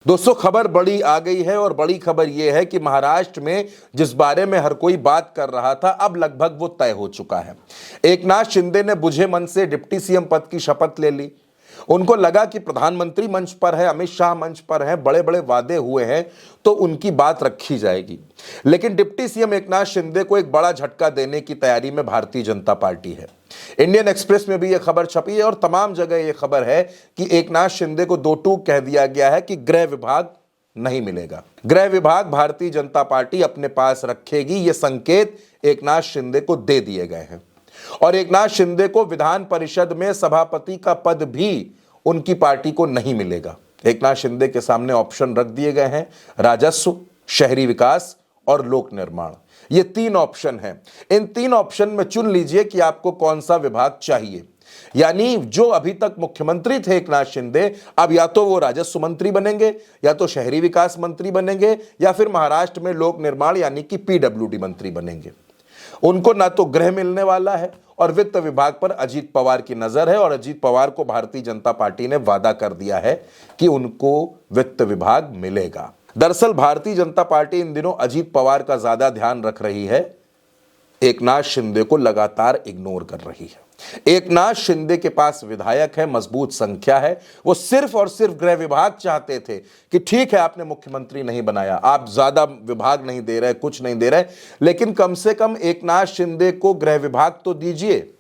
दोस्तों, खबर बड़ी आ गई है और बड़ी खबर यह है कि महाराष्ट्र में जिस बारे में हर कोई बात कर रहा था, अब लगभग वो तय हो चुका है। एकनाथ शिंदे ने बुझे मन से डिप्टी सीएम पद की शपथ ले ली। उनको लगा कि प्रधानमंत्री मंच पर है, अमित शाह मंच पर है, बड़े बड़े वादे हुए हैं तो उनकी बात रखी जाएगी। लेकिन डिप्टी सीएम एकनाथ शिंदे को एक बड़ा झटका देने की तैयारी में भारतीय जनता पार्टी है। इंडियन एक्सप्रेस में भी यह खबर छपी है और तमाम जगह यह खबर है कि एकनाथ शिंदे को दो टूक कह दिया गया है कि गृह विभाग नहीं मिलेगा। गृह विभाग भारतीय जनता पार्टी अपने पास रखेगी, ये संकेत एकनाथ शिंदे को दे दिए गए हैं। और एकनाथ शिंदे को विधान परिषद में सभापति का पद भी उनकी पार्टी को नहीं मिलेगा। एकनाथ शिंदे के सामने ऑप्शन रख दिए गए हैं, राजस्व, शहरी विकास और लोक निर्माण। ये तीन ऑप्शन हैं। इन तीन ऑप्शन में चुन लीजिए कि आपको कौन सा विभाग चाहिए। यानी जो अभी तक मुख्यमंत्री थे एकनाथ शिंदे, अब या तो वो राजस्व मंत्री बनेंगे, या तो शहरी विकास मंत्री बनेंगे, या फिर महाराष्ट्र में लोक निर्माण यानी कि पीडब्ल्यूडी मंत्री बनेंगे। उनको ना तो गृह मिलने वाला है और वित्त विभाग पर अजीत पवार की नजर है और अजीत पवार को भारतीय जनता पार्टी ने वादा कर दिया है कि उनको वित्त विभाग मिलेगा। दरअसल भारतीय जनता पार्टी इन दिनों अजीत पवार का ज्यादा ध्यान रख रही है, एकनाथ शिंदे को लगातार इग्नोर कर रही है। एकनाथ शिंदे के पास विधायक है, मजबूत संख्या है। वो सिर्फ और सिर्फ गृह विभाग चाहते थे कि ठीक है, आपने मुख्यमंत्री नहीं बनाया, आप ज्यादा विभाग नहीं दे रहे, कुछ नहीं दे रहे, लेकिन कम से कम एकनाथ शिंदे को गृह विभाग तो दीजिए।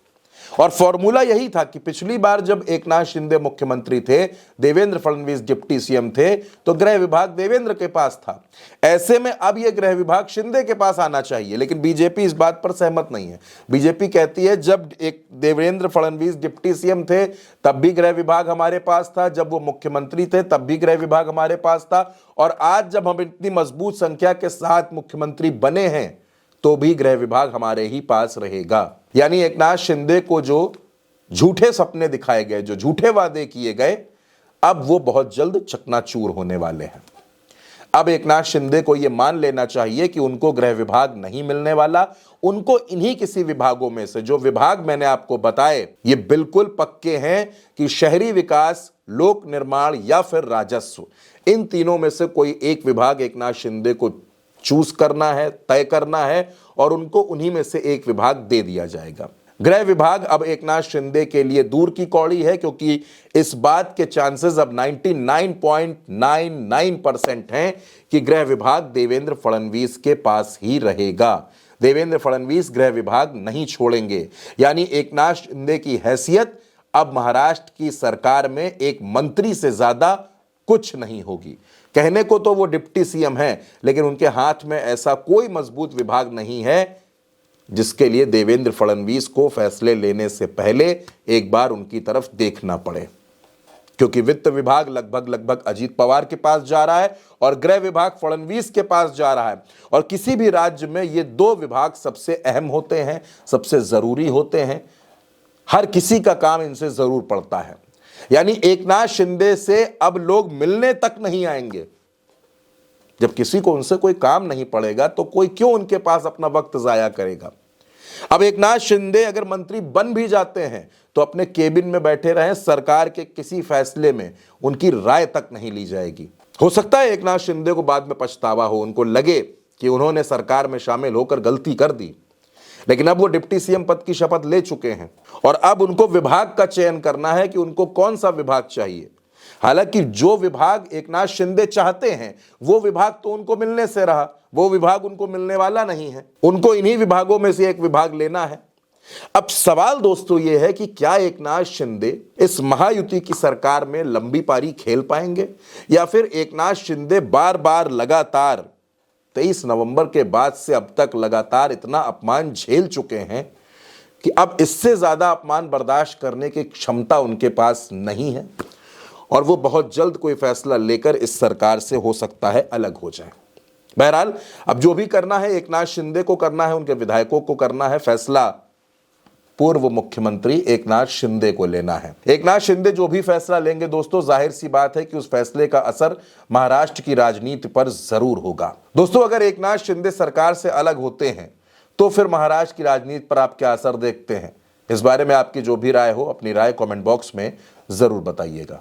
और फॉर्मूला यही था कि पिछली बार जब एकनाथ शिंदे मुख्यमंत्री थे, देवेंद्र फडणवीस डिप्टी सीएम थे, तो गृह विभाग देवेंद्र के पास था। ऐसे में अब यह गृह विभाग शिंदे के पास आना चाहिए, लेकिन बीजेपी इस बात पर सहमत नहीं है। बीजेपी कहती है जब एक देवेंद्र फडणवीस डिप्टी सीएम थे तब भी गृह विभाग हमारे पास था, जब वो मुख्यमंत्री थे तब भी गृह विभाग हमारे पास था, और आज जब हम इतनी मजबूत संख्या के साथ मुख्यमंत्री बने हैं तो भी गृह विभाग हमारे ही पास रहेगा। यानी एकनाथ शिंदे को जो झूठे सपने दिखाए गए, जो झूठे वादे किए गए, अब वो बहुत जल्द चकनाचूर होने वाले हैं। अब एकनाथ शिंदे को यह मान लेना चाहिए कि उनको गृह विभाग नहीं मिलने वाला। उनको इन्हीं किसी विभागों में से, जो विभाग मैंने आपको बताए, ये बिल्कुल पक्के हैं कि शहरी विकास, लोक निर्माण या फिर राजस्व, इन तीनों में से कोई एक विभाग एकनाथ शिंदे को चूज करना है, तय करना है, और उनको उन्हीं में से एक विभाग दे दिया जाएगा। गृह विभाग अब एकनाथ शिंदे के लिए दूर की कौड़ी है, क्योंकि इस बात के चांसेस अब 99.99% हैं कि गृह विभाग देवेंद्र फडणवीस के पास ही रहेगा। देवेंद्र फडणवीस गृह विभाग नहीं छोड़ेंगे। यानी एकनाथ शिंदे की हैसियत अब महाराष्ट्र की सरकार में एक मंत्री से ज्यादा कुछ नहीं होगी। कहने को तो वो डिप्टी सीएम हैं, लेकिन उनके हाथ में ऐसा कोई मजबूत विभाग नहीं है जिसके लिए देवेंद्र फडणवीस को फैसले लेने से पहले एक बार उनकी तरफ देखना पड़े। क्योंकि वित्त विभाग लगभग अजीत पवार के पास जा रहा है और गृह विभाग फडणवीस के पास जा रहा है, और किसी भी राज्य में ये दो विभाग सबसे अहम होते हैं, सबसे जरूरी होते हैं। हर किसी का काम इनसे जरूर पड़ता है। यानी एकनाथ शिंदे से अब लोग मिलने तक नहीं आएंगे। जब किसी को उनसे कोई काम नहीं पड़ेगा तो कोई क्यों उनके पास अपना वक्त जाया करेगा। अब एकनाथ शिंदे अगर मंत्री बन भी जाते हैं तो अपने केबिन में बैठे रहें, सरकार के किसी फैसले में उनकी राय तक नहीं ली जाएगी। हो सकता है एकनाथ शिंदे को बाद में पछतावा हो, उनको लगे कि उन्होंने सरकार में शामिल होकर गलती कर दी, लेकिन अब वो डिप्टी सीएम पद की शपथ ले चुके हैं और अब उनको विभाग का चयन करना है कि उनको कौन सा विभाग चाहिए। हालांकि जो विभाग एकनाथ शिंदे चाहते हैं वो विभाग तो उनको मिलने से रहा, वो विभाग उनको मिलने वाला नहीं है। उनको इन्हीं विभागों में से एक विभाग लेना है। अब सवाल दोस्तों ये है कि क्या एकनाथ शिंदे इस महायुति की सरकार में लंबी पारी खेल पाएंगे, या फिर एकनाथ शिंदे बार बार लगातार 23 नवंबर के बाद से अब तक लगातार इतना अपमान झेल चुके हैं कि अब इससे ज्यादा अपमान बर्दाश्त करने की क्षमता उनके पास नहीं है, और वो बहुत जल्द कोई फैसला लेकर इस सरकार से हो सकता है अलग हो जाए। बहरहाल अब जो भी करना है एकनाथ शिंदे को करना है, उनके विधायकों को करना है। फैसला पूर्व मुख्यमंत्री एकनाथ शिंदे को लेना है। एकनाथ शिंदे जो भी फैसला लेंगे दोस्तों, जाहिर सी बात है कि उस फैसले का असर महाराष्ट्र की राजनीति पर जरूर होगा। दोस्तों, अगर एकनाथ शिंदे सरकार से अलग होते हैं तो फिर महाराष्ट्र की राजनीति पर आप क्या असर देखते हैं? इस बारे में आपकी जो भी राय हो, अपनी राय कमेंट बॉक्स में जरूर बताइएगा।